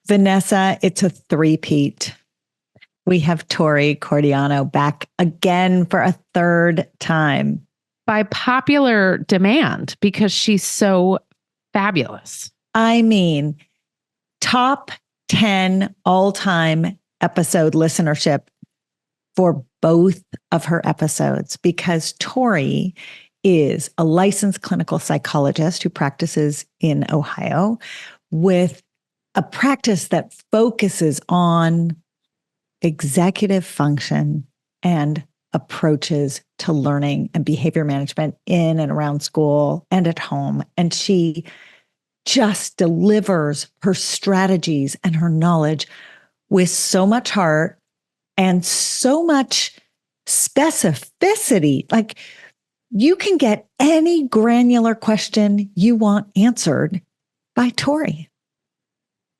Vanessa, it's a three-peat. We have Tori Cordiano back again for a third time. By popular demand, because she's so fabulous. I mean, top 10 all-time episode listenership for both of her episodes, because Tori is a licensed clinical psychologist who practices in Ohio with a practice that focuses on executive function and approaches to learning and behavior management in and around school and at home. And she just delivers her strategies and her knowledge with so much heart and so much specificity. Like, you can get any granular question you want answered by Tori.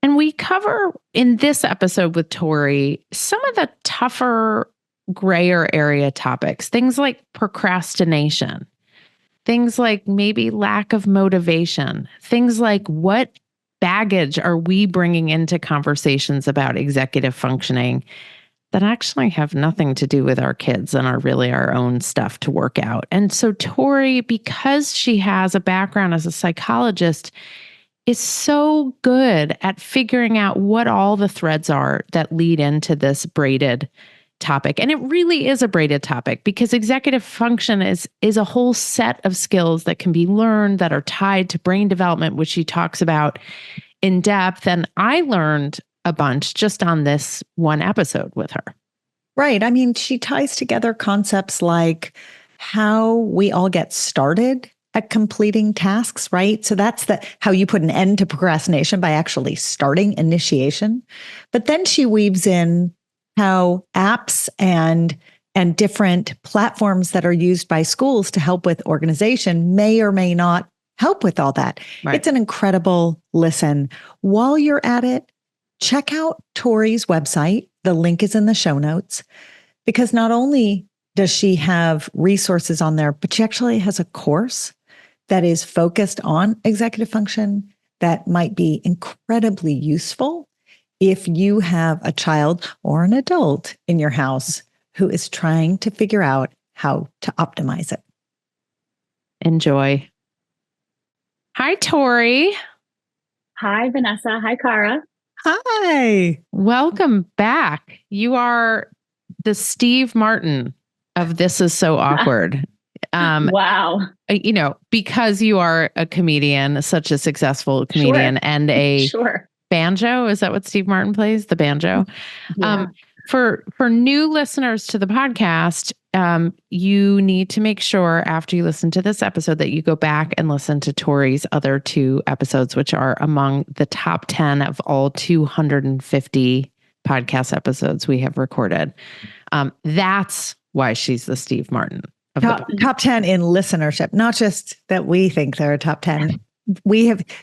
And we cover in this episode with Tori some of the tougher, grayer area topics, things like procrastination, things like maybe lack of motivation, things like what baggage are we bringing into conversations about executive functioning that actually have nothing to do with our kids and are really our own stuff to work out. And so Tori, because she has a background as a psychologist, is so good at figuring out what all the threads are that lead into this braided topic. And it really is a braided topic, because executive function is a whole set of skills that can be learned that are tied to brain development, which she talks about in depth. And I learned a bunch just on this one episode with her. Right. I mean, she ties together concepts like how we all get started at completing tasks, right? So that's how you put an end to procrastination, by actually starting initiation. But then she weaves in how apps and different platforms that are used by schools to help with organization may or may not help with all that. Right. It's an incredible listen. While you're at it, check out Tori's website. The link is in the show notes, because not only does she have resources on there, but she actually has a course that is focused on executive function that might be incredibly useful if you have a child or an adult in your house who is trying to figure out how to optimize it. Enjoy. Hi, Tori. Hi, Vanessa. Hi, Cara. Hi. Welcome back. You are the Steve Martin of This Is So Awkward. Wow. Because you are a comedian, such a successful comedian, and a banjo. Is that what Steve Martin plays? The banjo. Yeah. For new listeners to the podcast, you need to make sure after you listen to this episode that you go back and listen to Tori's other two episodes, which are among the top 10 of all 250 podcast episodes we have recorded. That's why she's the Steve Martin. Top 10 in listenership, not just that we think they're a top 10.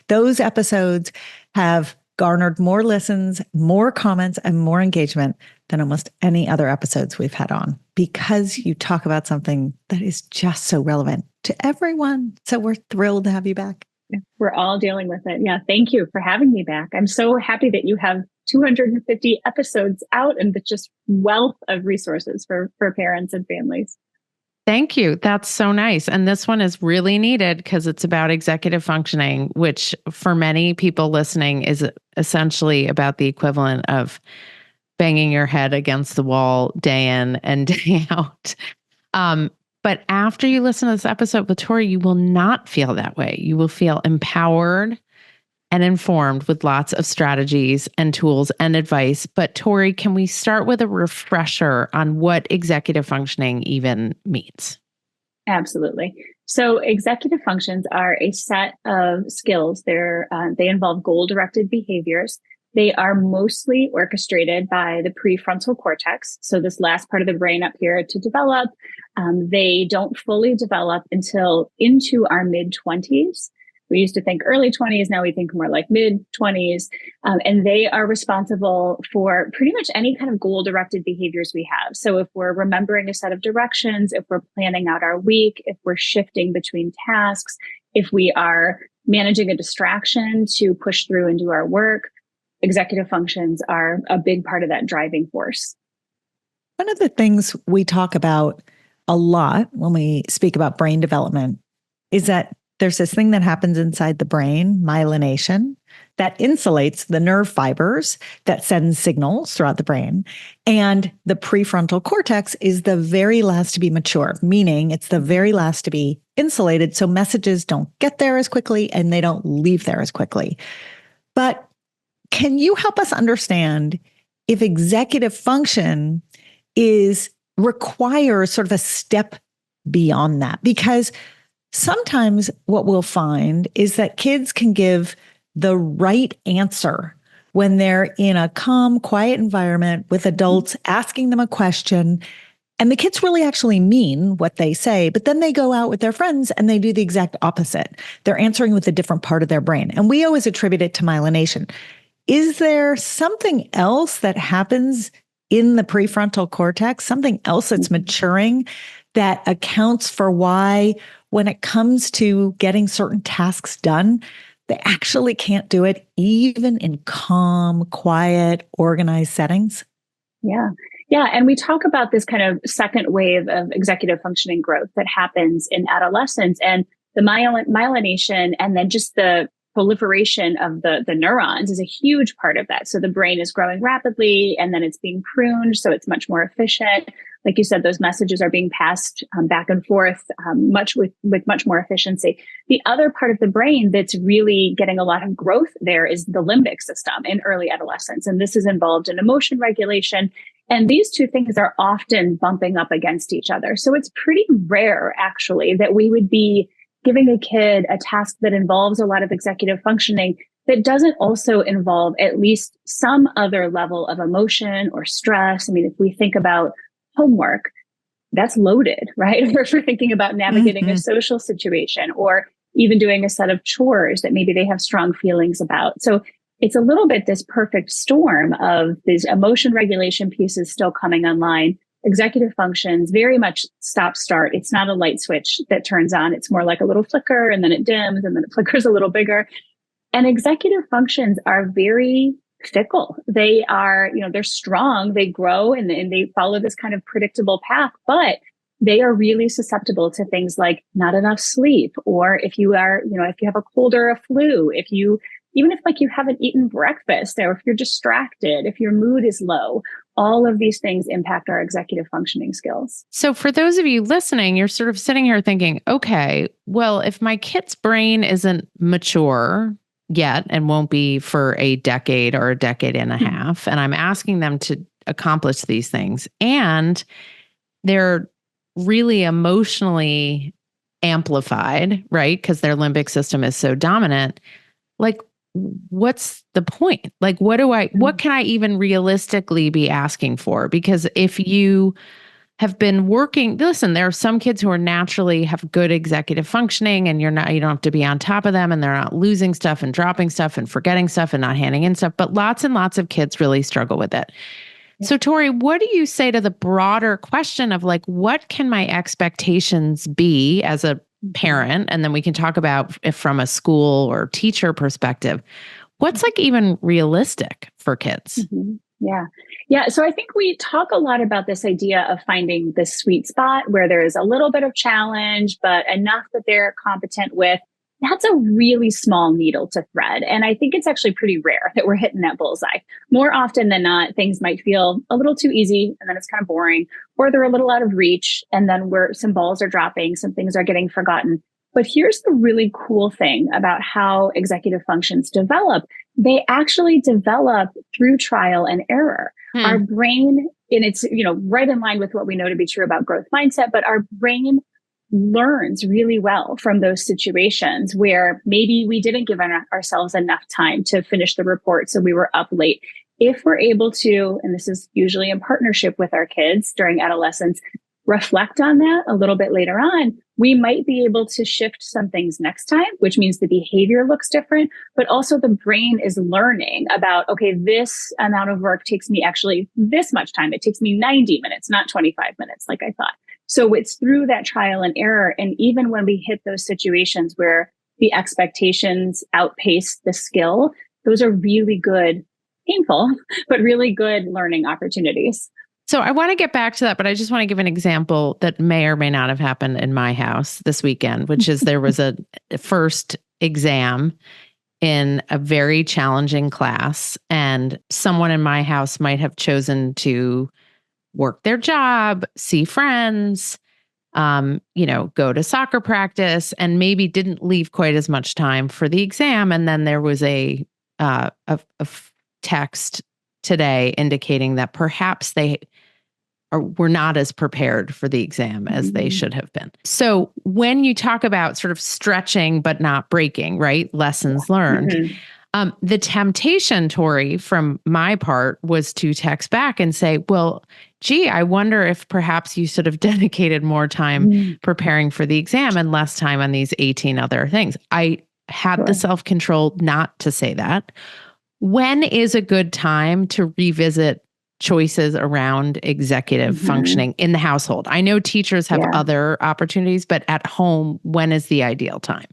Those episodes have garnered more listens, more comments, and more engagement than almost any other episodes we've had on, because you talk about something that is just so relevant to everyone. So we're thrilled to have you back. We're all dealing with it. Yeah. Thank you for having me back. I'm so happy that you have 250 episodes out and the just wealth of resources for parents and families. Thank you. That's so nice. And this one is really needed because it's about executive functioning, which for many people listening is essentially about the equivalent of banging your head against the wall day in and day out. But after you listen to this episode with Tori, you will not feel that way. You will feel empowered and informed with lots of strategies and tools and advice. But Tori, can we start with a refresher on what executive functioning even means? Absolutely. So executive functions are a set of skills. They involve goal-directed behaviors. They are mostly orchestrated by the prefrontal cortex. So this last part of the brain up here to develop. They don't fully develop until into our mid-20s. We used to think early 20s. Now we think more like mid 20s. And they are responsible for pretty much any kind of goal-directed behaviors we have. So if we're remembering a set of directions, if we're planning out our week, if we're shifting between tasks, if we are managing a distraction to push through and do our work, executive functions are a big part of that driving force. One of the things we talk about a lot when we speak about brain development is that there's this thing that happens inside the brain, myelination, that insulates the nerve fibers that send signals throughout the brain. And the prefrontal cortex is the very last to be mature, meaning it's the very last to be insulated. So messages don't get there as quickly and they don't leave there as quickly. But can you help us understand if executive function requires sort of a step beyond that? Because sometimes what we'll find is that kids can give the right answer when they're in a calm, quiet environment with adults asking them a question, and the kids really actually mean what they say, but then they go out with their friends and they do the exact opposite. They're answering with a different part of their brain. And we always attribute it to myelination. Is there something else that happens in the prefrontal cortex, something else that's maturing that accounts for why, when it comes to getting certain tasks done, they actually can't do it even in calm, quiet, organized settings? Yeah. Yeah. And we talk about this kind of second wave of executive functioning growth that happens in adolescence, and the myelination and then just the proliferation of the neurons is a huge part of that. So the brain is growing rapidly and then it's being pruned. So it's much more efficient. Like you said, those messages are being passed back and forth with much more efficiency. The other part of the brain that's really getting a lot of growth there is the limbic system in early adolescence. And this is involved in emotion regulation. And these two things are often bumping up against each other. So it's pretty rare, actually, that we would be giving a kid a task that involves a lot of executive functioning that doesn't also involve at least some other level of emotion or stress. I mean, if we think about homework, that's loaded, right? Or if we're thinking about navigating a social situation or even doing a set of chores that maybe they have strong feelings about. So it's a little bit this perfect storm of these emotion regulation pieces still coming online. Executive functions, very much stop start. It's not a light switch that turns on. It's more like a little flicker and then it dims and then it flickers a little bigger. And executive functions are very fickle. They are, they're strong, they grow and they follow this kind of predictable path, but they are really susceptible to things like not enough sleep, or if you are, if you have a cold or a flu, even if like you haven't eaten breakfast, or if you're distracted, if your mood is low, all of these things impact our executive functioning skills. So for those of you listening, you're sort of sitting here thinking, okay, well, if my kid's brain isn't mature yet and won't be for a decade or a decade and a half, and I'm asking them to accomplish these things, and they're really emotionally amplified, right? Because their limbic system is so dominant. Like, what's the point? Like, what can I even realistically be asking for? Because if you have been working, listen, there are some kids who are naturally have good executive functioning and you don't have to be on top of them and they're not losing stuff and dropping stuff and forgetting stuff and not handing in stuff, but lots and lots of kids really struggle with it. So Tori, what do you say to the broader question of like, what can my expectations be as a parent? And then we can talk about if from a school or teacher perspective, what's like even realistic for kids? Mm-hmm. Yeah. Yeah. So I think we talk a lot about this idea of finding the sweet spot where there is a little bit of challenge, but enough that they're competent with. That's a really small needle to thread. And I think it's actually pretty rare that we're hitting that bullseye. More often than not, things might feel a little too easy and then it's kind of boring, or they're a little out of reach. And then some balls are dropping, some things are getting forgotten. But here's the really cool thing about how executive functions develop. They actually develop through trial and error. Our brain, and it's, right in line with what we know to be true about growth mindset, but our brain learns really well from those situations where maybe we didn't give ourselves enough time to finish the report, so we were up late. If we're able to, and this is usually in partnership with our kids during adolescence, reflect on that a little bit later on, we might be able to shift some things next time, which means the behavior looks different, but also the brain is learning about, okay, this amount of work takes me actually this much time. It takes me 90 minutes, not 25 minutes like I thought. So it's through that trial and error. And even when we hit those situations where the expectations outpace the skill, those are really good painful, but really good learning opportunities. So I want to get back to that, but I just want to give an example that may or may not have happened in my house this weekend, which is there was a first exam in a very challenging class, and someone in my house might have chosen to work their job, see friends, go to soccer practice, and maybe didn't leave quite as much time for the exam. And then there was a text today indicating that perhaps they were not as prepared for the exam as they should have been. So when you talk about sort of stretching but not breaking, right? Lessons learned. The temptation, Tori, from my part, was to text back and say, well, gee, I wonder if perhaps you should have dedicated more time preparing for the exam and less time on these 18 other things. I had the self-control not to say that. When is a good time to revisit choices around executive functioning in the household? I know teachers have other opportunities, but at home, when is the ideal time?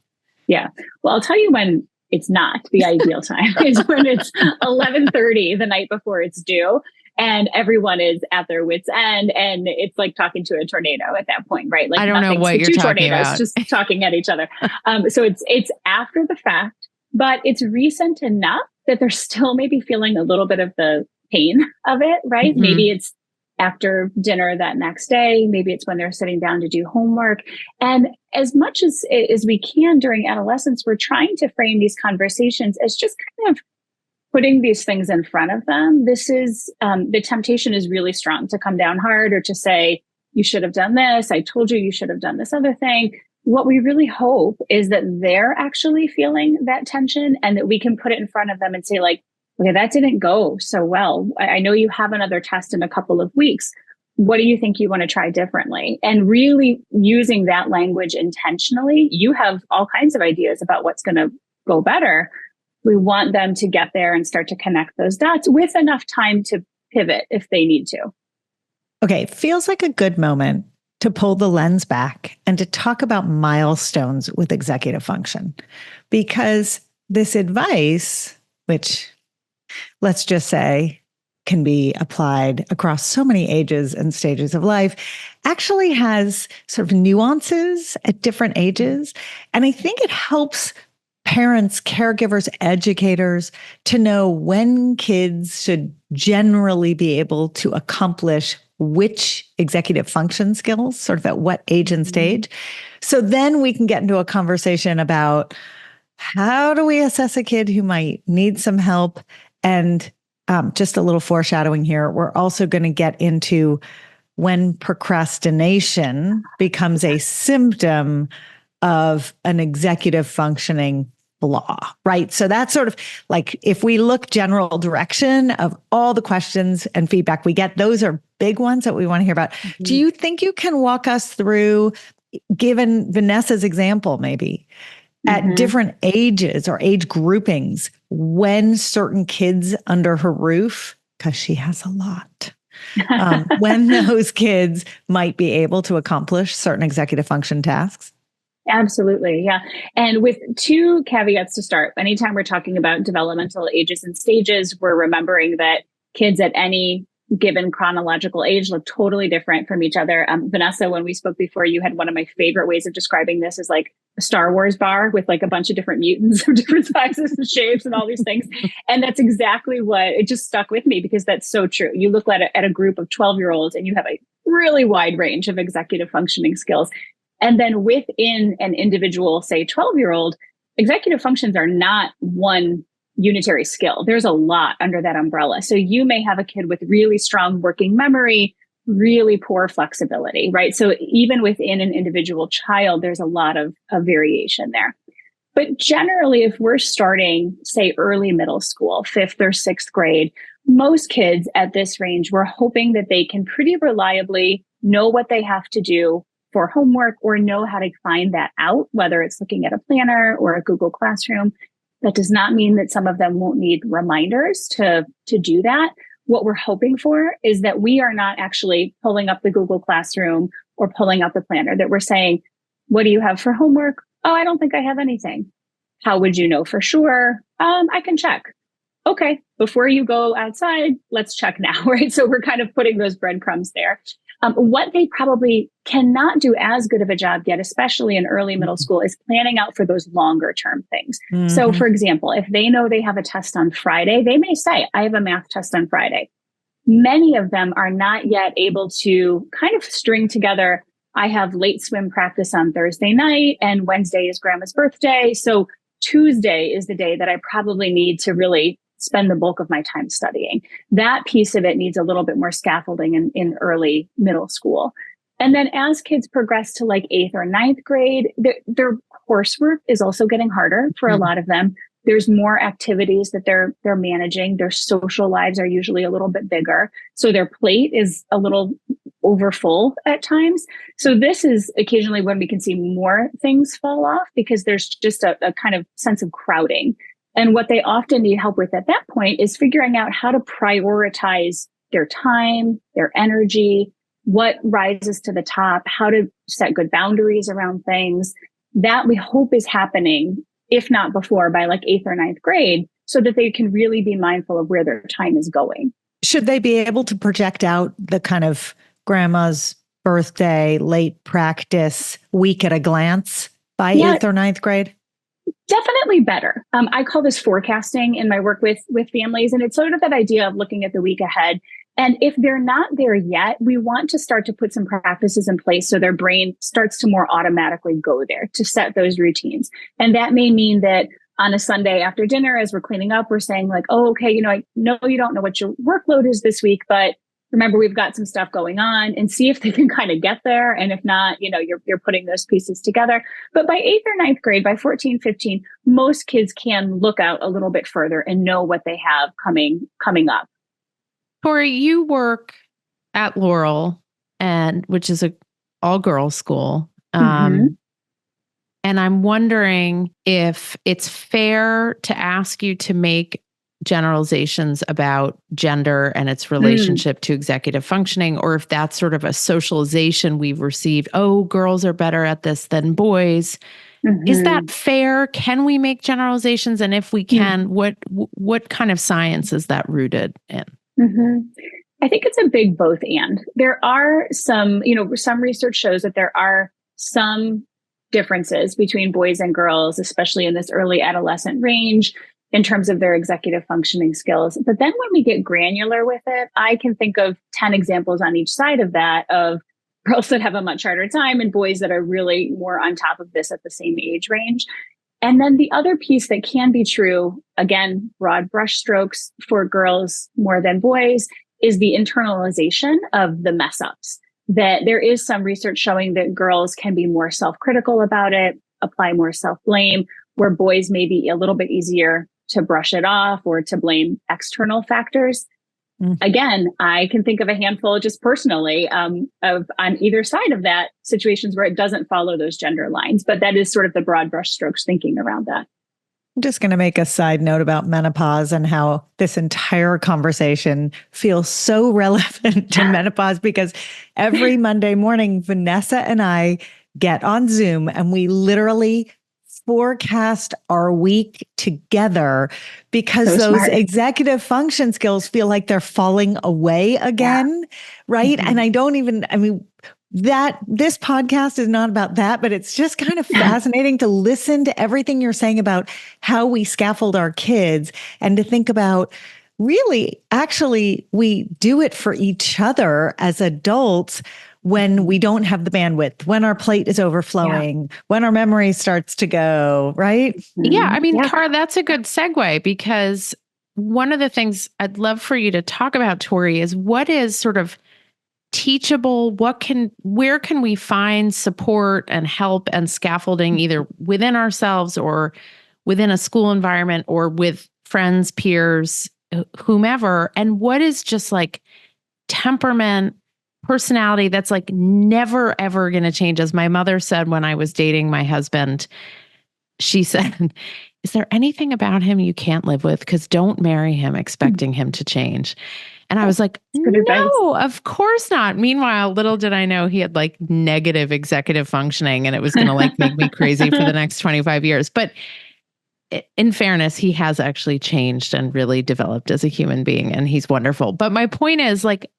Yeah. Well, I'll tell you when it's not the ideal time. It's when it's 11:30 the night before it's due and everyone is at their wits' end, and it's like talking to a tornado at that point, right? Like, I don't know what you're talking about. Just talking at each other. So it's after the fact, but it's recent enough that they're still maybe feeling a little bit of the pain of it, right? Maybe it's after dinner that next day. Maybe it's when they're sitting down to do homework. And as much as we can during adolescence, we're trying to frame these conversations as just kind of putting these things in front of them. This is, the temptation is really strong to come down hard or to say, you should have done this. I told you should have done this other thing. What we really hope is that they're actually feeling that tension and that we can put it in front of them and say, like, okay, that didn't go so well. I know you have another test in a couple of weeks. What do you think you want to try differently? And really using that language intentionally. You have all kinds of ideas about what's going to go better. We want them to get there and start to connect those dots with enough time to pivot if they need to. Okay, it feels like a good moment to pull the lens back and to talk about milestones with executive function, because this advice, which let's just say can be applied across so many ages and stages of life, actually has sort of nuances at different ages. And I think it helps parents, caregivers, educators to know when kids should generally be able to accomplish which executive function skills, sort of at what age and stage. So then we can get into a conversation about how do we assess a kid who might need some help. And just a little foreshadowing here, we're also going to get into when procrastination becomes a symptom of an executive functioning flaw, right? So that's sort of like, if we look general direction of all the questions and feedback we get, those are big ones that we want to hear about. Do you think you can walk us through, given Vanessa's example, maybe at different ages or age groupings, when certain kids under her roof, because she has a lot, when those kids might be able to accomplish certain executive function tasks? Absolutely. Yeah. And with two caveats to start, anytime we're talking about developmental ages and stages, we're remembering that kids at any given chronological age look totally different from each other. Vanessa, when we spoke before, you had one of my favorite ways of describing this as like a Star Wars bar with like a bunch of different mutants of different sizes and shapes and all these things. And that's exactly what it just stuck with me, because that's so true. You look at a group of 12-year-olds and you have a really wide range of executive functioning skills. And then within an individual, say 12-year-old, executive functions are not one unitary skill. There's a lot under that umbrella. So you may have a kid with really strong working memory, really poor flexibility, right? So even within an individual child, there's a lot of variation there. But generally, if we're starting, say, early middle school, 5th or 6th grade, most kids at this range, we're hoping that they can pretty reliably know what they have to do for homework or know how to find that out, whether it's looking at a planner or a Google Classroom. That does not mean that some of them won't need reminders to do that. What we're hoping for is that we are not actually pulling up the Google Classroom or pulling up the planner, that we're saying, what do you have for homework? Oh, I don't think I have anything. How would you know for sure? I can check. okay, before you go outside, let's check now, right? So we're kind of putting those breadcrumbs there. What they probably cannot do as good of a job yet, especially in early middle school, is planning out for those longer term things. So for example, if they know they have a test on Friday, they may say, I have a math test on Friday. Many of them are not yet able to kind of string together, I have late swim practice on Thursday night and Wednesday is grandma's birthday. So Tuesday is the day that I probably need to really spend the bulk of my time studying. That piece of it needs a little bit more scaffolding in early middle school. And then as kids progress to like 8th or 9th grade, their coursework is also getting harder for a lot of them. There's more activities that they're managing. Their social lives are usually a little bit bigger. So their plate is a little overfull at times. So this is occasionally when we can see more things fall off because there's just a kind of sense of crowding. And what they often need help with at that point is figuring out how to prioritize their time, their energy, what rises to the top, how to set good boundaries around things. That we hope is happening, if not before, by like 8th or 9th grade, so that they can really be mindful of where their time is going. Should they be able to project out the kind of grandma's birthday, late practice week at a glance by 8th or 9th grade? Definitely better. I call this forecasting in my work with families. And it's sort of that idea of looking at the week ahead. And if they're not there yet, we want to start to put some practices in place so their brain starts to more automatically go there to set those routines. And that may mean that on a Sunday after dinner, as we're cleaning up, we're saying like, oh, okay, I know you don't know what your workload is this week, but remember, we've got some stuff going on, and see if they can kind of get there. And if not, you're putting those pieces together. But by 8th or 9th grade, by 14, 15, most kids can look out a little bit further and know what they have coming up. Tori, you work at Laurel, which is a all girls school. And I'm wondering if it's fair to ask you to make generalizations about gender and its relationship to executive functioning, or if that's sort of a socialization we've received. Oh, girls are better at this than boys. Is that fair? Can we make generalizations? And if we can, what kind of science is that rooted in? I think it's a big both and. There are some research shows that there are some differences between boys and girls, especially in this early adolescent range, in terms of their executive functioning skills. But then when we get granular with it, I can think of 10 examples on each side of that of girls that have a much harder time and boys that are really more on top of this at the same age range. And then the other piece that can be true, again, broad brush strokes for girls more than boys, is the internalization of the mess ups. That there is some research showing that girls can be more self-critical about it, apply more self-blame, where boys may be a little bit easier to brush it off or to blame external factors. Again, I can think of a handful just personally of on either side of that situations where it doesn't follow those gender lines, but that is sort of the broad brush strokes thinking around that. I'm just going to make a side note about menopause and how this entire conversation feels so relevant to menopause, because every Monday morning, Vanessa and I get on Zoom and we literally forecast our week together, because those executive function skills feel like they're falling away again. Right. And that this podcast is not about that, but it's just kind of fascinating to listen to everything you're saying about how we scaffold our kids and to think about really, actually, we do it for each other as adults when we don't have the bandwidth, when our plate is overflowing, when our memory starts to go, right? Yeah. I mean, Cara, that's a good segue, because one of the things I'd love for you to talk about, Tori, is what is sort of teachable, where can we find support and help and scaffolding, either within ourselves or within a school environment or with friends, peers, whomever, and what is just like temperament, personality that's like never, ever going to change. As my mother said when I was dating my husband, she said, is there anything about him you can't live with? Because don't marry him expecting him to change. And I was like, no, of course not. Meanwhile, little did I know he had like negative executive functioning and it was going to like make me crazy for the next 25 years. But in fairness, he has actually changed and really developed as a human being, and he's wonderful. But my point is, like,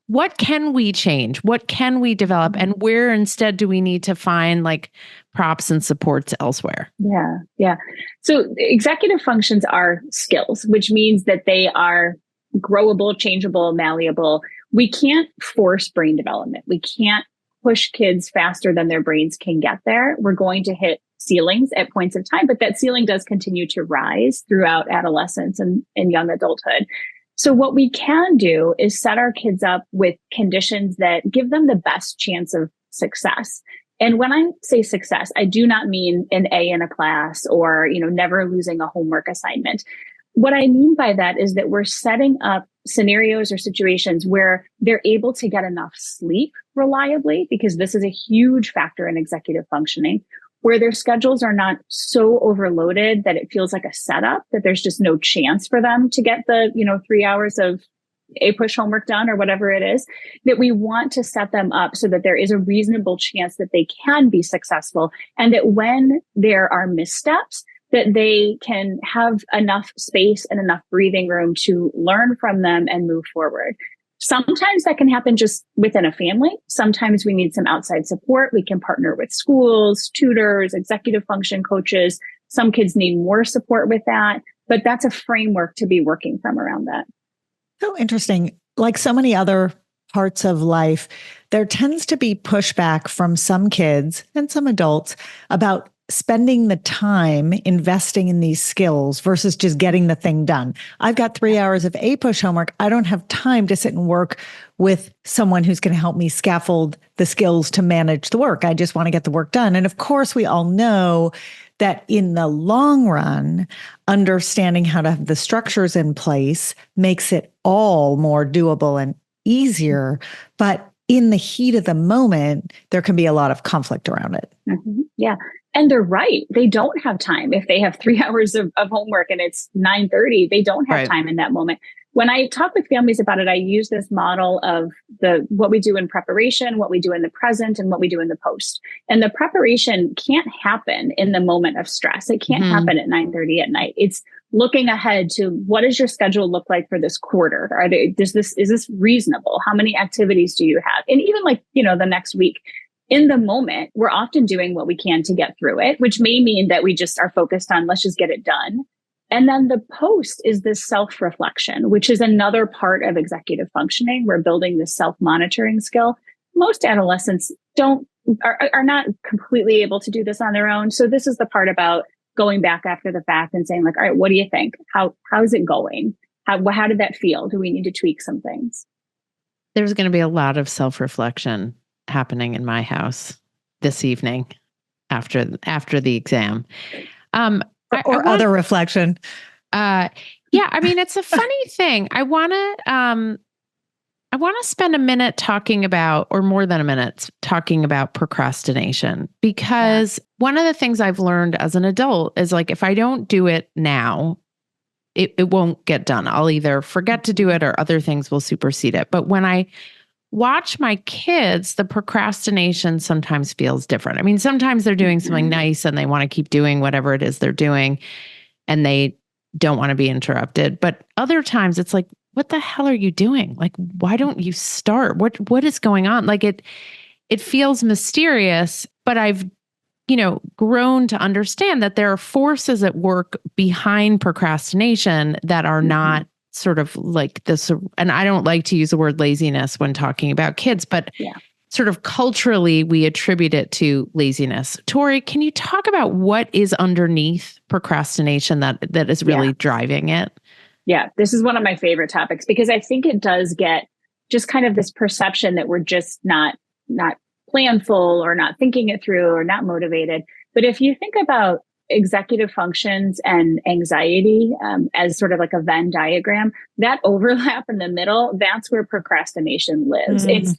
what can we change? What can we develop? And where instead do we need to find like props and supports elsewhere? Yeah. Yeah. So executive functions are skills, which means that they are growable, changeable, malleable. We can't force brain development. We can't push kids faster than their brains can get there. We're going to hit ceilings at points of time, but that ceiling does continue to rise throughout adolescence and young adulthood. So what we can do is set our kids up with conditions that give them the best chance of success. And when I say success, I do not mean an A in a class or, never losing a homework assignment. What I mean by that is that we're setting up scenarios or situations where they're able to get enough sleep reliably, because this is a huge factor in executive functioning, where their schedules are not so overloaded that it feels like a setup, that there's just no chance for them to get the, 3 hours of push homework done or whatever it is, that we want to set them up so that there is a reasonable chance that they can be successful. And that when there are missteps, that they can have enough space and enough breathing room to learn from them and move forward. Sometimes that can happen just within a family. Sometimes we need some outside support. We can partner with schools, tutors, executive function coaches. Some kids need more support with that, but that's a framework to be working from around that. So interesting. Like so many other parts of life, there tends to be pushback from some kids and some adults about spending the time investing in these skills versus just getting the thing done. I've got 3 hours of push homework. I don't have time to sit and work with someone who's going to help me scaffold the skills to manage the work. I just want to get the work done. And of course, we all know that in the long run, understanding how to have the structures in place makes it all more doable and easier. But in the heat of the moment, there can be a lot of conflict around it. Mm-hmm. Yeah. And they're right. They don't have time. If they have 3 hours of homework and it's 9:30, they don't have time in that moment. When I talk with families about it, I use this model of what we do in preparation, what we do in the present, and what we do in the post. And the preparation can't happen in the moment of stress. It can't happen at 9:30 at night. It's looking ahead to, what does your schedule look like for this quarter? Is this reasonable? How many activities do you have? And even the next week. In the moment, we're often doing what we can to get through it, which may mean that we just are focused on, let's just get it done. And then the post is this self-reflection, which is another part of executive functioning. We're building this self-monitoring skill. Most adolescents are not completely able to do this on their own. So this is the part about going back after the fact and saying, like, all right, what do you think? How's it going? How did that feel? Do we need to tweak some things? There's going to be a lot of self-reflection happening in my house this evening after the exam. Other reflection. Yeah, I mean, it's a funny thing. I want to spend a minute talking about, or more than a minute, talking about procrastination, because one of the things I've learned as an adult is, like, if I don't do it now, it won't get done. I'll either forget to do it or other things will supersede it. But when I watch my kids, the procrastination sometimes feels different. I mean, sometimes they're doing something nice and they want to keep doing whatever it is they're doing and they don't want to be interrupted. But other times it's like, what the hell are you doing? Like, why don't you start? What is going on? Like, it feels mysterious, but I've, grown to understand that there are forces at work behind procrastination that are not sort of like this, and I don't like to use the word laziness when talking about kids, but sort of culturally we attribute it to laziness. Tori, can you talk about what is underneath procrastination that is really driving it? Yeah, this is one of my favorite topics, because I think it does get just kind of this perception that we're just not planful or not thinking it through or not motivated. But if you think about executive functions and anxiety as sort of like a Venn diagram, that overlap in the middle, that's where procrastination lives. It's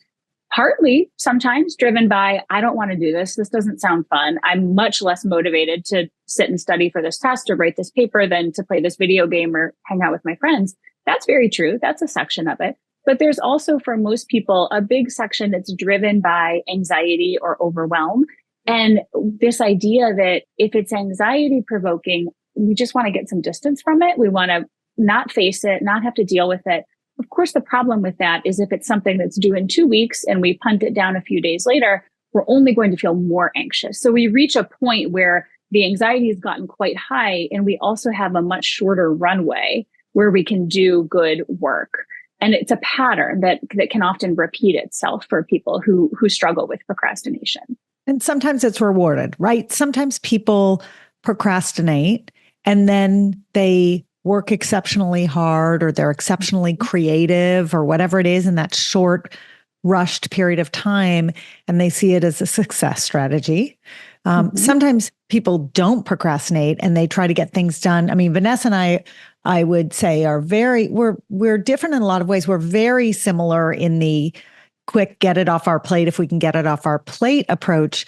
partly sometimes driven by, I don't want to do this. This doesn't sound fun. I'm much less motivated to sit and study for this test or write this paper than to play this video game or hang out with my friends. That's very true. That's a section of it. But there's also, for most people, a big section that's driven by anxiety or overwhelm. And this idea that if it's anxiety provoking, we just want to get some distance from it. We want to not face it, not have to deal with it. Of course, the problem with that is if it's something that's due in 2 weeks and we punt it down a few days later, we're only going to feel more anxious. So we reach a point where the anxiety has gotten quite high, and we also have a much shorter runway where we can do good work. And it's a pattern that can often repeat itself for people who struggle with procrastination. And sometimes it's rewarded, right? Sometimes people procrastinate and then they work exceptionally hard, or they're exceptionally creative, or whatever it is in that short, rushed period of time, and they see it as a success strategy. Sometimes people don't procrastinate and they try to get things done. I mean, Vanessa and I would say are we're different in a lot of ways. We're very similar in the quick, get it off our plate if we can get it off our plate approach.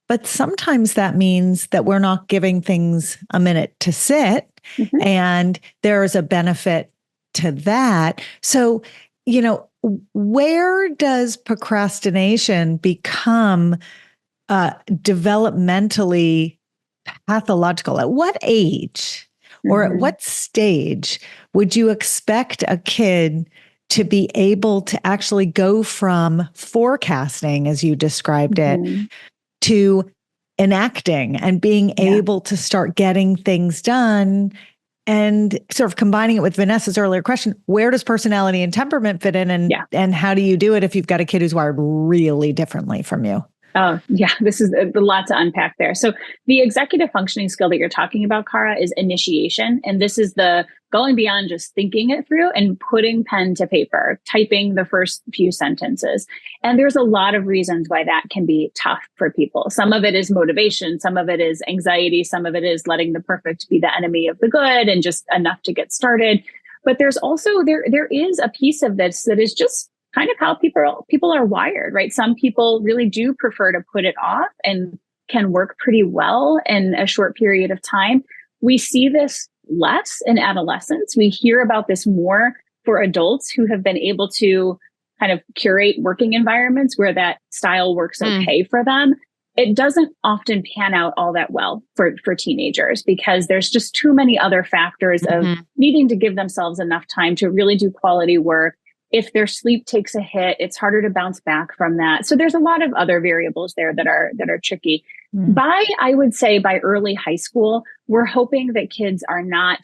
But sometimes that means that we're not giving things a minute to sit, and there's a benefit to that. So, where does procrastination become developmentally pathological? At what age or at what stage would you expect a kid to be able to actually go from forecasting, as you described it, to enacting and being able to start getting things done? And sort of combining it with Vanessa's earlier question, where does personality and temperament fit in? And how do you do it if you've got a kid who's wired really differently from you? Oh, yeah, this is a lot to unpack there. So the executive functioning skill that you're talking about, Cara, is initiation. And this is the going beyond just thinking it through and putting pen to paper, typing the first few sentences. And there's a lot of reasons why that can be tough for people. Some of it is motivation. Some of it is anxiety. Some of it is letting the perfect be the enemy of the good and just enough to get started. But there's also, there is a piece of this that is just kind of how people are wired, right? Some people really do prefer to put it off and can work pretty well in a short period of time. We see this less in adolescence. We hear about this more for adults who have been able to kind of curate working environments where that style works okay for them. It doesn't often pan out all that well for teenagers because there's just too many other factors of needing to give themselves enough time to really do quality work. If their sleep takes a hit, it's harder to bounce back from that. So there's a lot of other variables there that are tricky. I would say by early high school, we're hoping that kids are not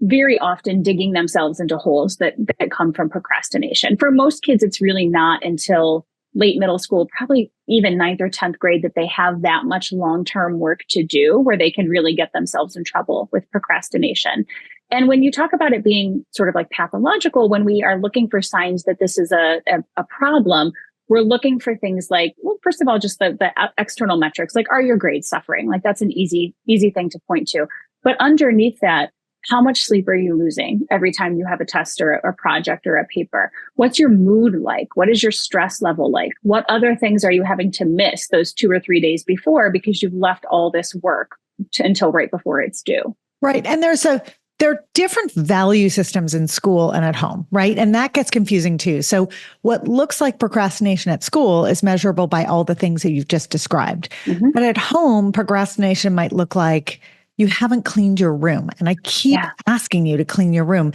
very often digging themselves into holes that come from procrastination. For most kids, it's really not until late middle school, probably even 9th or 10th grade, that they have that much long-term work to do where they can really get themselves in trouble with procrastination. And when you talk about it being sort of like pathological, when we are looking for signs that this is a problem, we're looking for things like, well, first of all, just the external metrics, like, are your grades suffering? Like, that's an easy thing to point to. But underneath that, how much sleep are you losing every time you have a test or a project or a paper? What's your mood like? What is your stress level like? What other things are you having to miss those 2 or 3 days before because you've left all this work until right before it's due? Right. And there are different value systems in school and at home, right? And that gets confusing too. So what looks like procrastination at school is measurable by all the things that you've just described. But at home, procrastination might look like you haven't cleaned your room. And I keep asking you to clean your room.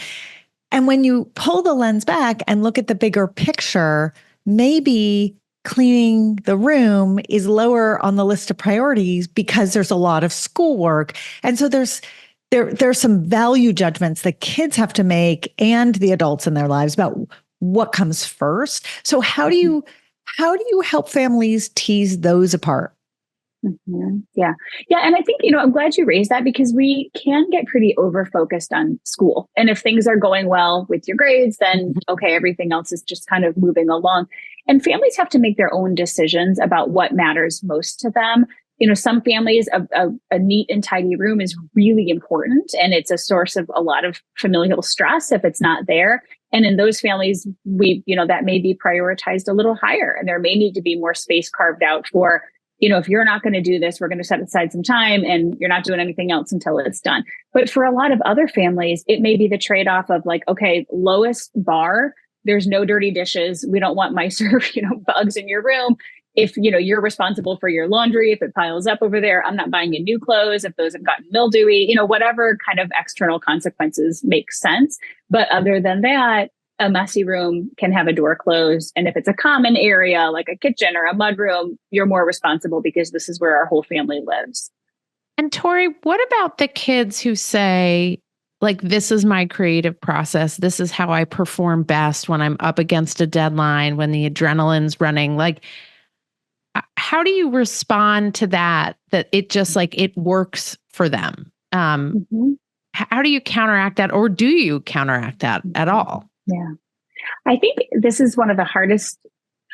And when you pull the lens back and look at the bigger picture, maybe cleaning the room is lower on the list of priorities because there's a lot of schoolwork. And so there's some value judgments that kids have to make and the adults in their lives about what comes first. So how do you help families tease those apart? Yeah. And I think, I'm glad you raised that because we can get pretty over-focused on school. And if things are going well with your grades, then okay, everything else is just kind of moving along. And families have to make their own decisions about what matters most to them. Some families, a neat and tidy room is really important, and it's a source of a lot of familial stress if it's not there. And in those families, that may be prioritized a little higher, and there may need to be more space carved out for, if you're not going to do this, we're going to set aside some time, and you're not doing anything else until it's done. But for a lot of other families, it may be the trade-off of like, okay, lowest bar, there's no dirty dishes. We don't want mice or bugs in your room. if, you're responsible for your laundry, if it piles up over there, I'm not buying you new clothes. If those have gotten mildewy, whatever kind of external consequences make sense. But other than that, a messy room can have a door closed. And if it's a common area like a kitchen or a mudroom, you're more responsible because this is where our whole family lives. And Tori, what about the kids who say, like, this is my creative process. This is how I perform best when I'm up against a deadline, when the adrenaline's running. Like, how do you respond to that it just like it works for them? How do you counteract that, or do you counteract that at all? Yeah, I think this is one of the hardest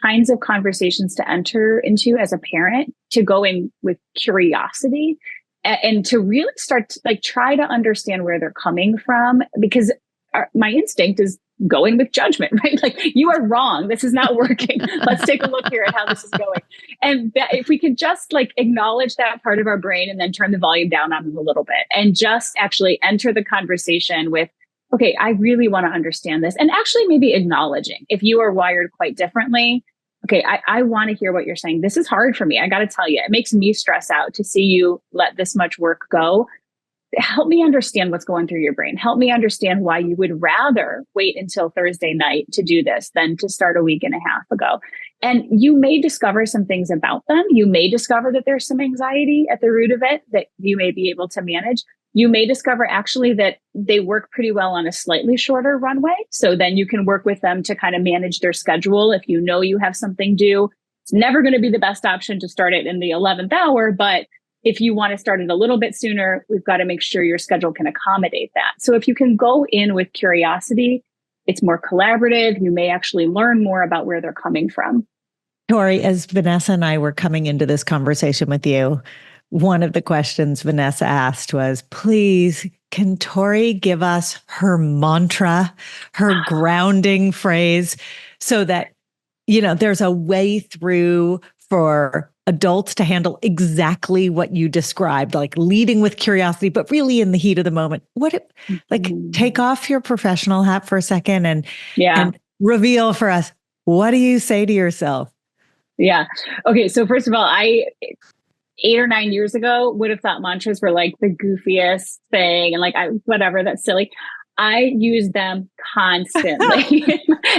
kinds of conversations to enter into as a parent, to go in with curiosity and to really start to try to understand where they're coming from, because my instinct is going with judgment, right? Like, you are wrong. This is not working. Let's take a look here at how this is going. And if we could just acknowledge that part of our brain and then turn the volume down on it a little bit and just actually enter the conversation with, okay, I really want to understand this. And actually maybe acknowledging if you are wired quite differently. Okay, I want to hear what you're saying. This is hard for me. I got to tell you, it makes me stress out to see you let this much work go. Help me understand what's going through your brain. Help me understand why you would rather wait until Thursday night to do this than to start a week and a half ago. And you may discover some things about them. You may discover that there's some anxiety at the root of it that you may be able to manage. You may discover actually that they work pretty well on a slightly shorter runway. So then you can work with them to kind of manage their schedule. If you know you have something due, it's never going to be the best option to start it in the 11th hour. But if you want to start it a little bit sooner, we've got to make sure your schedule can accommodate that. So if you can go in with curiosity, it's more collaborative. You may actually learn more about where they're coming from. Tori, as Vanessa and I were coming into this conversation with you, one of the questions Vanessa asked was, please, can Tori give us her mantra, her grounding phrase, so that, there's a way through for adults to handle exactly what you described, like leading with curiosity, but really in the heat of the moment. Take off your professional hat for a second and reveal for us, what do you say to yourself? Yeah. Okay. So first of all, 8 or 9 years ago would have thought mantras were like the goofiest thing. And whatever, that's silly. I use them constantly.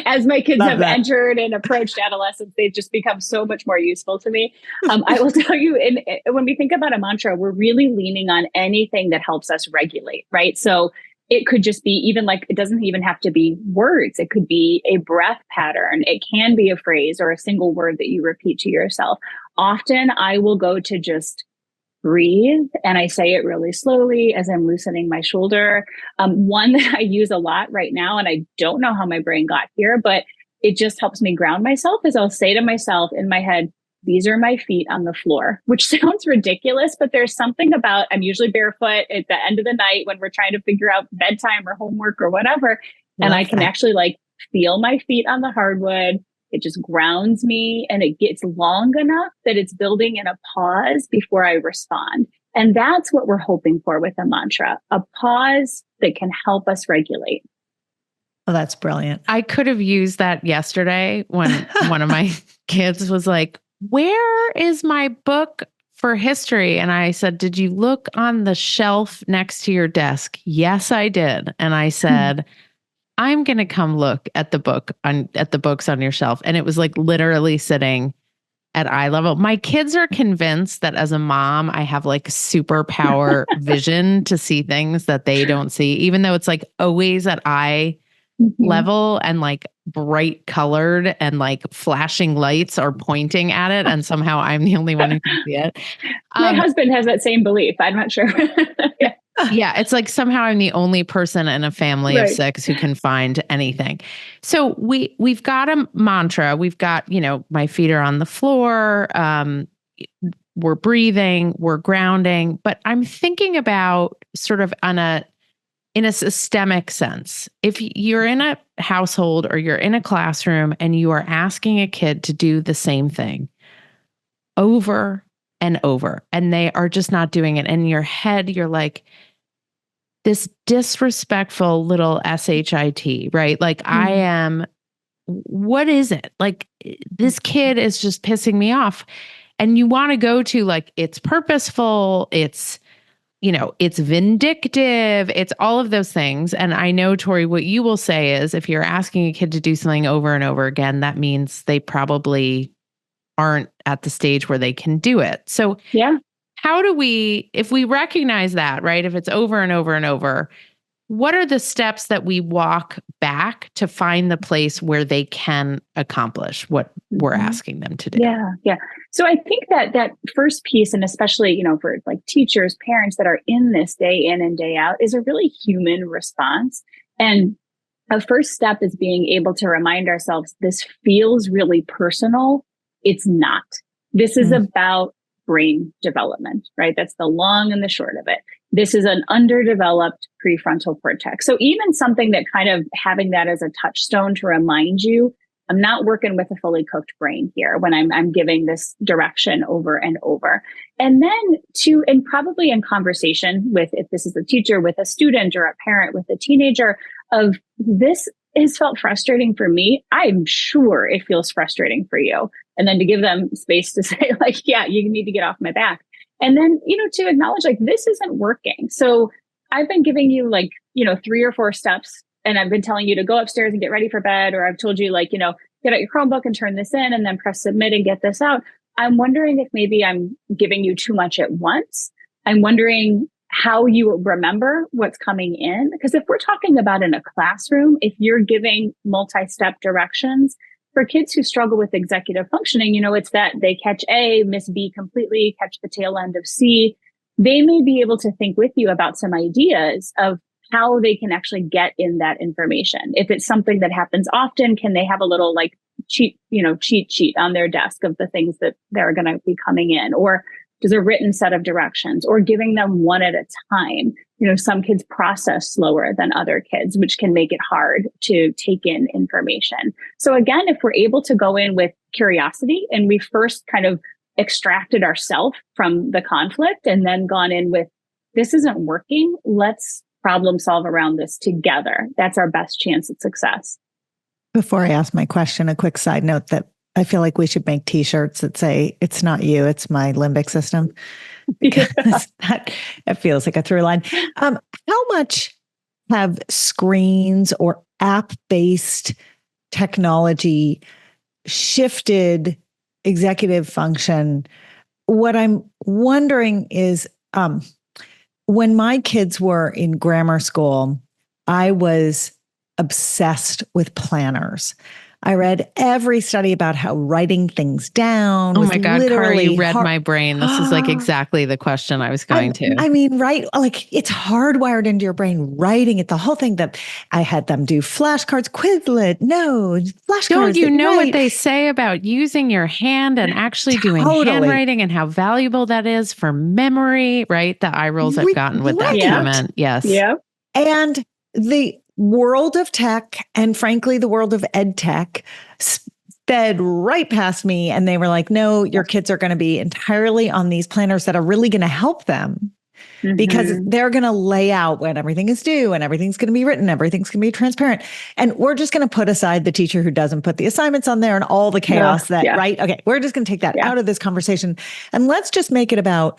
As my kids have entered and approached adolescence, they've just become so much more useful to me. I will tell you, when we think about a mantra, we're really leaning on anything that helps us regulate, right? So it could just be even it doesn't even have to be words. It could be a breath pattern. It can be a phrase or a single word that you repeat to yourself. Often I will go to just breathe, and I say it really slowly as I'm loosening my shoulder. One that I use a lot right now, and I don't know how my brain got here, but it just helps me ground myself, is I'll say to myself in my head, these are my feet on the floor, which sounds ridiculous, but there's something about, I'm usually barefoot at the end of the night when we're trying to figure out bedtime or homework or whatever. And I can actually feel my feet on the hardwood. It just grounds me, and it gets long enough that it's building in a pause before I respond. And that's what we're hoping for with a mantra, a pause that can help us regulate. Oh, that's brilliant. I could have used that yesterday when one of my kids was like, where is my book for history? And I said, did you look on the shelf next to your desk? Yes, I did. And I said, I'm going to come look at the books on your shelf. And it was literally sitting at eye level. My kids are convinced that as a mom, I have superpower vision to see things that they don't see, even though it's always at eye level and bright colored and flashing lights are pointing at it. And somehow I'm the only one who can see it. My husband has that same belief. I'm not sure. Yeah, it's somehow I'm the only person in a family of 6 who can find anything. So we've got a mantra. We've got, my feet are on the floor. We're breathing, we're grounding. But I'm thinking about sort of in a systemic sense. If you're in a household or you're in a classroom and you are asking a kid to do the same thing over and over, and they are just not doing it, and in your head, you're like, this disrespectful little shit, right? I am what is it? Like, this kid is just pissing me off. And you want to go to like, it's purposeful, it's, it's vindictive, it's all of those things. And I know, Tori, what you will say is if you're asking a kid to do something over and over again, that means they probably aren't at the stage where they can do it. So yeah. How do we, if we recognize that, right? If it's over and over and over, what are the steps that we walk back to find the place where they can accomplish what we're asking them to do? Yeah. Yeah. So I think that first piece, and especially, for like teachers, parents that are in this day in and day out, is a really human response. And a first step is being able to remind ourselves, this feels really personal. It's not. This is about brain development, right? That's the long and the short of it. This is an underdeveloped prefrontal cortex. So even something that kind of having that as a touchstone to remind you, I'm not working with a fully cooked brain here when I'm giving this direction over and over. And then and probably in conversation with, if this is a teacher with a student or a parent with a teenager, of this has felt frustrating for me. I'm sure it feels frustrating for you. And then to give them space to say like, yeah, you need to get off my back. And then, to acknowledge like, this isn't working. So I've been giving you like, 3 or 4 steps, and I've been telling you to go upstairs and get ready for bed. Or I've told you like, get out your Chromebook and turn this in and then press submit and get this out. I'm wondering if maybe I'm giving you too much at once. I'm wondering how you remember what's coming in. Because if we're talking about in a classroom, if you're giving multi-step directions, for kids who struggle with executive functioning, it's that they catch A, miss B completely, catch the tail end of C. They may be able to think with you about some ideas of how they can actually get in that information. If it's something that happens often, can they have a little like cheat sheet on their desk of the things that they're going to be coming in? Or there's a written set of directions, or giving them one at a time. Some kids process slower than other kids, which can make it hard to take in information. So again, if we're able to go in with curiosity and we first kind of extracted ourselves from the conflict and then gone in with, this isn't working, let's problem solve around this together. That's our best chance at success. Before I ask my question, a quick side note that I feel like we should make t-shirts that say, it's not you, it's my limbic system. Because it feels like a through line. How much have screens or app-based technology shifted executive function? What I'm wondering is, when my kids were in grammar school, I was obsessed with planners. I read every study about how writing things down was literally. Oh my God, Carly, you read hard. my brain. This is like exactly the question I was going to. I mean, right? Like it's hardwired into your brain, writing it, the whole thing that I had them do flashcards, Quizlet, notes, flashcards. Don't you know what they say about using your hand and actually doing handwriting and how valuable that is for memory, right? The eye rolls I've gotten with that comment. Yes. Yeah. And the world of tech, and frankly, the world of ed tech, sped right past me. And they were like, no, your kids are going to be entirely on these planners that are really going to help them because they're going to lay out when everything is due and everything's going to be written, everything's going to be transparent. And we're just going to put aside the teacher who doesn't put the assignments on there and all the chaos right? Okay, we're just going to take that out of this conversation. And let's just make it about,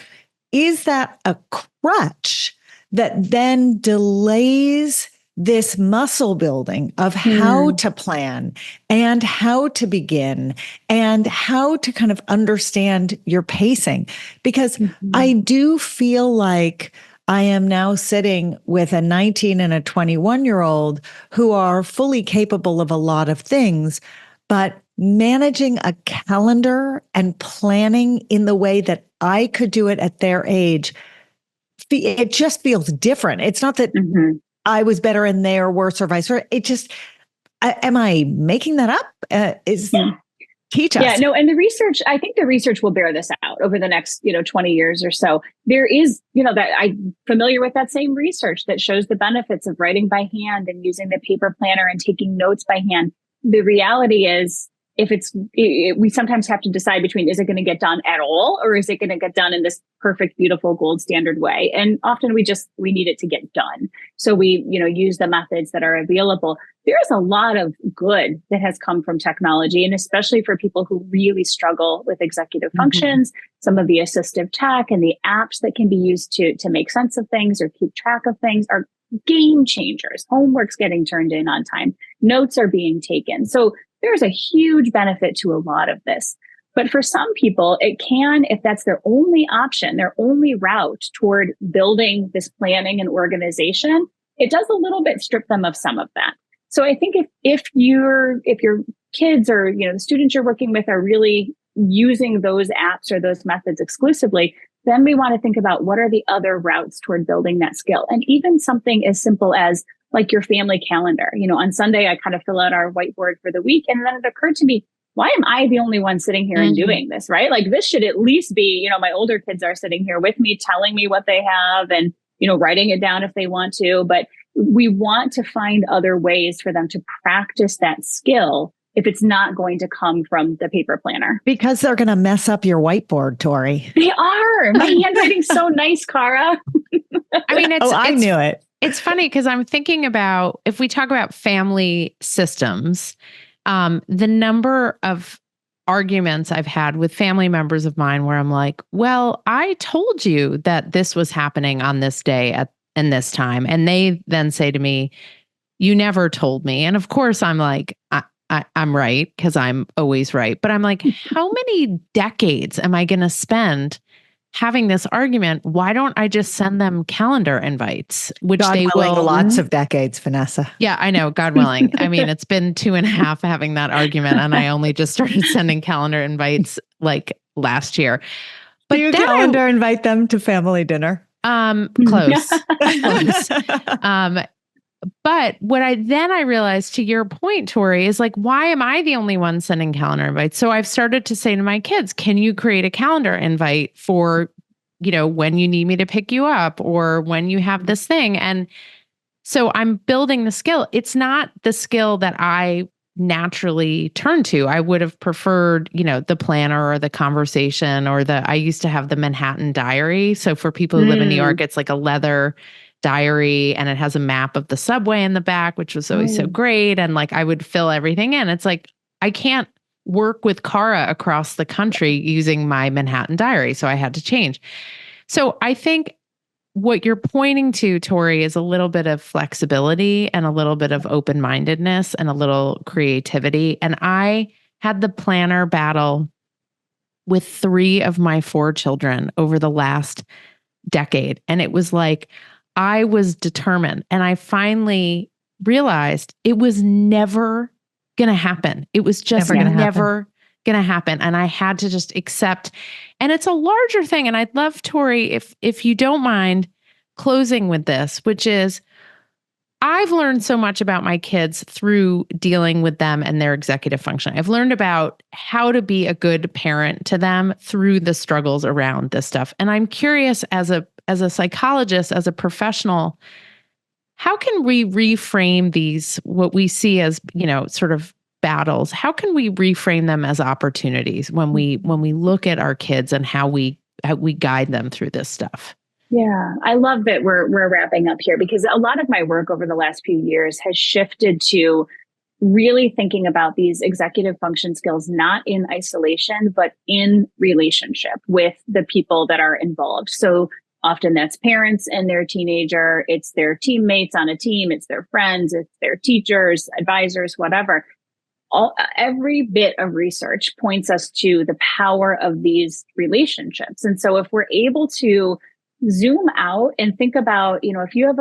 is that a crutch that then delays this muscle building of how to plan and how to begin and how to kind of understand your pacing? Because I do feel like I am now sitting with a 19 and a 21-year-old who are fully capable of a lot of things, but managing a calendar and planning in the way that I could do it at their age, it just feels different. It's not that I was better and they are worse or vice versa. It just, am I making that up? Teach us. Yeah, no, and the research, I think the research will bear this out over the next, 20 years or so. There is, that I'm familiar with that same research that shows the benefits of writing by hand and using the paper planner and taking notes by hand. The reality is we sometimes have to decide between, is it going to get done at all, or is it going to get done in this perfect, beautiful gold standard way? And often we need it to get done. So we, use the methods that are available. There's a lot of good that has come from technology, and especially for people who really struggle with executive functions, some of the assistive tech and the apps that can be used to make sense of things or keep track of things are game changers. Homework's getting turned in on time. Notes are being taken. So there's a huge benefit to a lot of this. But for some people, it can, if that's their only option, their only route toward building this planning and organization, it does a little bit strip them of some of that. So I think if your kids or the students you're working with are really using those apps or those methods exclusively, then we want to think about what are the other routes toward building that skill. And even something as simple as like your family calendar. On Sunday, I kind of fill out our whiteboard for the week. And then it occurred to me, why am I the only one sitting here and doing this, right? Like this should at least be, my older kids are sitting here with me, telling me what they have and, writing it down if they want to. But we want to find other ways for them to practice that skill if it's not going to come from the paper planner. Because they're going to mess up your whiteboard, Tori. They are. My handwriting's so nice, Cara. I mean, I knew it. It's funny because I'm thinking about, if we talk about family systems, the number of arguments I've had with family members of mine where I'm like, well, I told you that this was happening on this day and this time. And they then say to me, you never told me. And of course I'm like, I'm right because I'm always right. But I'm like, how many decades am I going to spend having this argument? Why don't I just send them calendar invites, which God they willing, will. Lots of decades, Vanessa. Yeah, I know. God willing. I mean, it's been 2.5 having that argument, and I only just started sending calendar invites like last year. But do you calendar invite them to family dinner? Close. But what I realized, to your point, Tori, is like, why am I the only one sending calendar invites? So I've started to say to my kids, can you create a calendar invite for, when you need me to pick you up or when you have this thing? And so I'm building the skill. It's not the skill that I naturally turn to. I would have preferred, the planner or the conversation or I used to have the Manhattan diary. So for people who live in New York, it's like a leather diary and it has a map of the subway in the back, which was always so great. And like, I would fill everything in. It's like, I can't work with Cara across the country using my Manhattan diary. So I had to change. So I think what you're pointing to, Tori, is a little bit of flexibility and a little bit of open-mindedness and a little creativity. And I had the planner battle with 3 of my 4 children over the last decade. And it was like, I was determined, and I finally realized it was never going to happen. It was just never going to happen. And I had to just accept, and it's a larger thing. And I'd love, Tori, if you don't mind closing with this, which is, I've learned so much about my kids through dealing with them and their executive function. I've learned about how to be a good parent to them through the struggles around this stuff. And I'm curious, as a psychologist, as a professional, how can we reframe these, what we see as, sort of battles? How can we reframe them as opportunities when we look at our kids and how we guide them through this stuff? Yeah, I love that we're wrapping up here, because a lot of my work over the last few years has shifted to really thinking about these executive function skills, not in isolation, but in relationship with the people that are involved. So often that's parents and their teenager, it's their teammates on a team, it's their friends, it's their teachers, advisors, whatever. Every bit of research points us to the power of these relationships. And so if we're able to zoom out and think about, if you have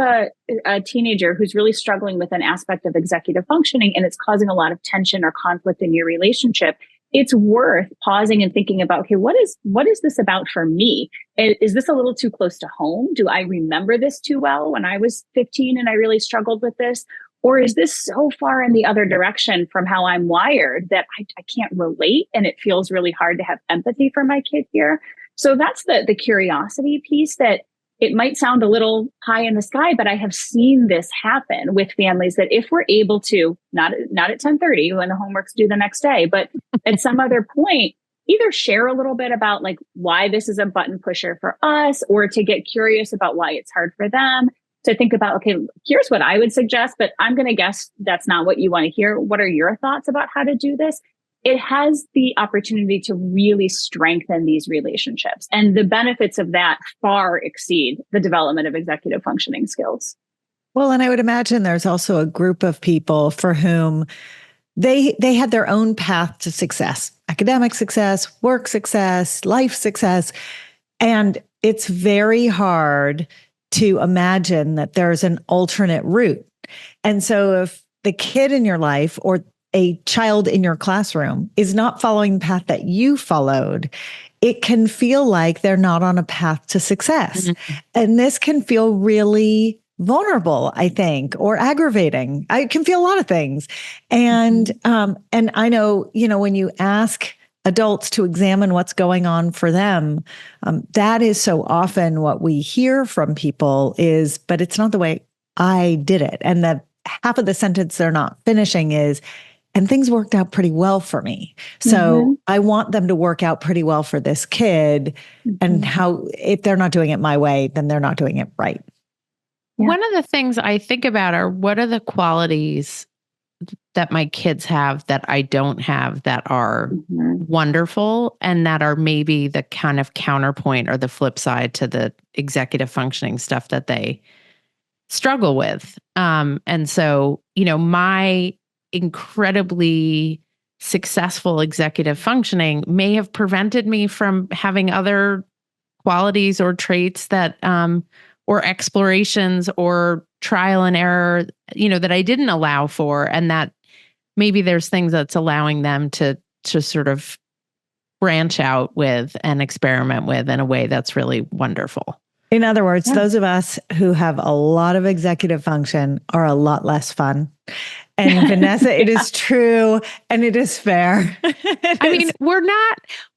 a teenager who's really struggling with an aspect of executive functioning and it's causing a lot of tension or conflict in your relationship, it's worth pausing and thinking about, okay, what is this about for me? Is this a little too close to home? Do I remember this too well when I was 15 and I really struggled with this? Or is this so far in the other direction from how I'm wired that I can't relate and it feels really hard to have empathy for my kid here? So that's the curiosity piece that it might sound a little high in the sky, but I have seen this happen with families that if we're able to, not at 10:30 when the homework's due the next day, but at some other point, either share a little bit about like why this is a button pusher for us, or to get curious about why it's hard for them, to think about, okay, here's what I would suggest, but I'm going to guess that's not what you want to hear. What are your thoughts about how to do this? It has the opportunity to really strengthen these relationships. And the benefits of that far exceed the development of executive functioning skills. Well, and I would imagine there's also a group of people for whom they had their own path to success, academic success, work success, life success. And it's very hard to imagine that there's an alternate route. And so if the kid in your life or a child in your classroom is not following the path that you followed, it can feel like they're not on a path to success. Mm-hmm. And this can feel really vulnerable, I think, or aggravating. I can feel a lot of things. And I know, when you ask adults to examine what's going on for them, that is so often what we hear from people is, but it's not the way I did it. And the half of the sentence they're not finishing is, and things worked out pretty well for me. So I want them to work out pretty well for this kid. And if they're not doing it my way, then they're not doing it right. Yeah. One of the things I think about are what are the qualities that my kids have that I don't have that are wonderful and that are maybe the kind of counterpoint or the flip side to the executive functioning stuff that they struggle with. And so, my incredibly successful executive functioning may have prevented me from having other qualities or traits that, or explorations or trial and error, that I didn't allow for. And that maybe there's things that's allowing them to sort of branch out with and experiment with in a way that's really wonderful. In other words, those of us who have a lot of executive function are a lot less fun. And Vanessa, it is true and it is fair.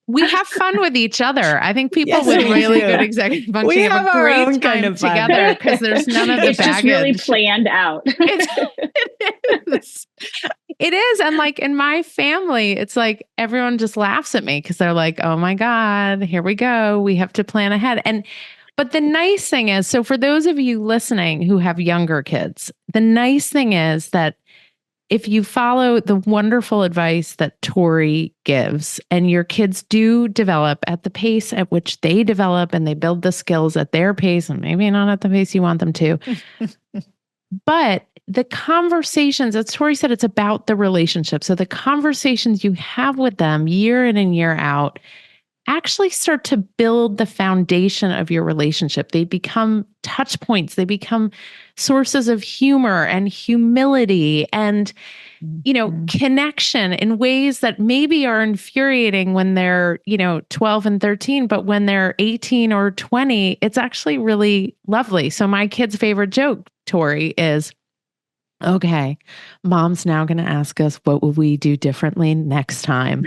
We have fun with each other. I think people with really good executive functioning have a great time together because there's none of the it's baggage. It's just really planned out. It is. And like in my family, it's like everyone just laughs at me because they're like, oh my God, here we go. We have to plan ahead. But the nice thing is, so for those of you listening who have younger kids, the nice thing is that if you follow the wonderful advice that Tori gives and your kids do develop at the pace at which they develop and they build the skills at their pace and maybe not at the pace you want them to, but the conversations, as Tori said, it's about the relationship. So the conversations you have with them year in and year out actually start to build the foundation of your relationship. They become touch points. They become sources of humor and humility and, connection in ways that maybe are infuriating when they're, 12 and 13, but when they're 18 or 20, it's actually really lovely. So my kid's favorite joke, Tori, is, okay, mom's now going to ask us, what would we do differently next time?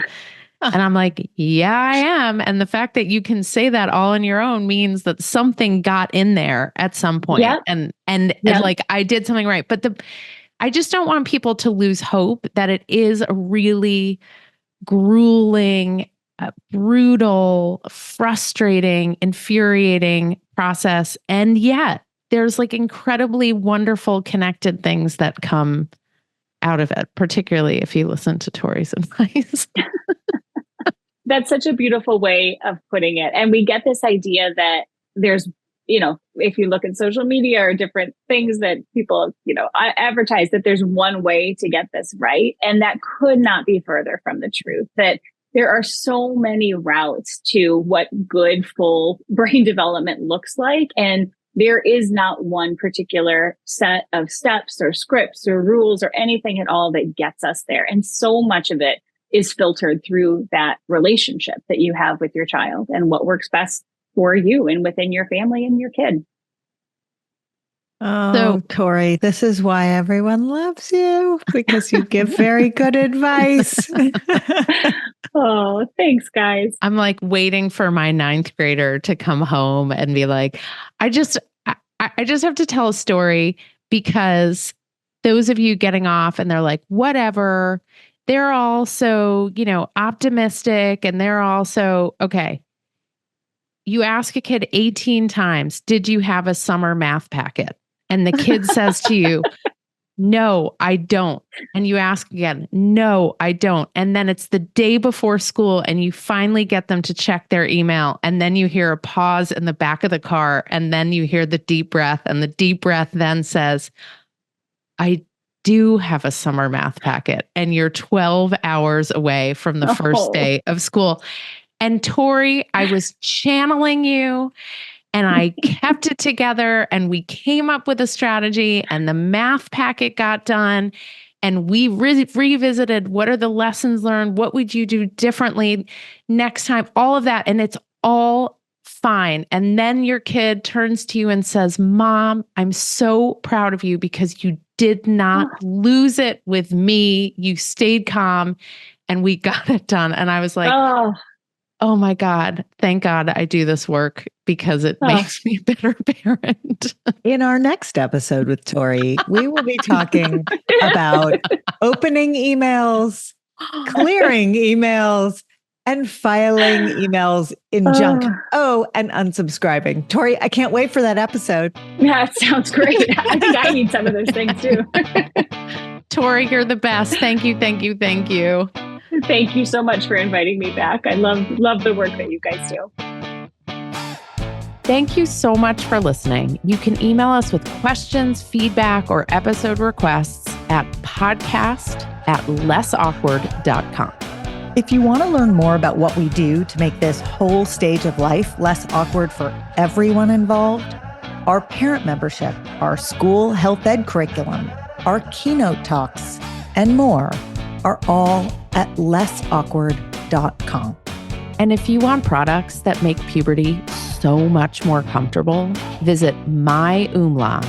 And I'm like, yeah, I am. And the fact that you can say that all on your own means that something got in there at some point. Yep. And like I did something right. But I just don't want people to lose hope that it is a really grueling, brutal, frustrating, infuriating process. And yet there's like incredibly wonderful connected things that come out of it, particularly if you listen to Tori's advice. That's such a beautiful way of putting it. And we get this idea that there's, if you look at social media or different things that people, advertise, that there's one way to get this right. And that could not be further from the truth, that there are so many routes to what good, full brain development looks like. And there is not one particular set of steps or scripts or rules or anything at all that gets us there. And so much of it is filtered through that relationship that you have with your child and what works best for you and within your family and your kid. Oh, Tori, this is why everyone loves you, because you give very good advice. Oh, thanks, guys. I'm like waiting for my 9th grader to come home and be like, I just have to tell a story, because those of you getting off and they're like, whatever, they're all so, optimistic, and they're also, okay. You ask a kid 18 times, did you have a summer math packet? And the kid says to you, no, I don't. And you ask again, no, I don't. And then it's the day before school and you finally get them to check their email. And then you hear a pause in the back of the car. And then you hear the deep breath. And the deep breath then says, I do have a summer math packet. And you're 12 hours away from the first day of school. And Tori, I was channeling you. And I kept it together, and we came up with a strategy, and the math packet got done, and we revisited what are the lessons learned, what would you do differently next time, all of that. And it's all fine. And then your kid turns to you and says, Mom, I'm so proud of you because you did not lose it with me. You stayed calm and we got it done. And I was like, oh my God, thank God I do this work because it makes me a better parent. In our next episode with Tori, we will be talking about opening emails, clearing emails, and filing emails in junk. Oh, and unsubscribing. Tori, I can't wait for that episode. Yeah, it sounds great. I think I need some of those things too. Tori, you're the best. Thank you, thank you, thank you. Thank you so much for inviting me back. I love the work that you guys do. Thank you so much for listening. You can email us with questions, feedback, or episode requests at podcast@lessawkward.com. If you want to learn more about what we do to make this whole stage of life less awkward for everyone involved, our parent membership, our school health ed curriculum, our keynote talks, and more are all at lessawkward.com. And if you want products that make puberty so much more comfortable, visit myumla.com.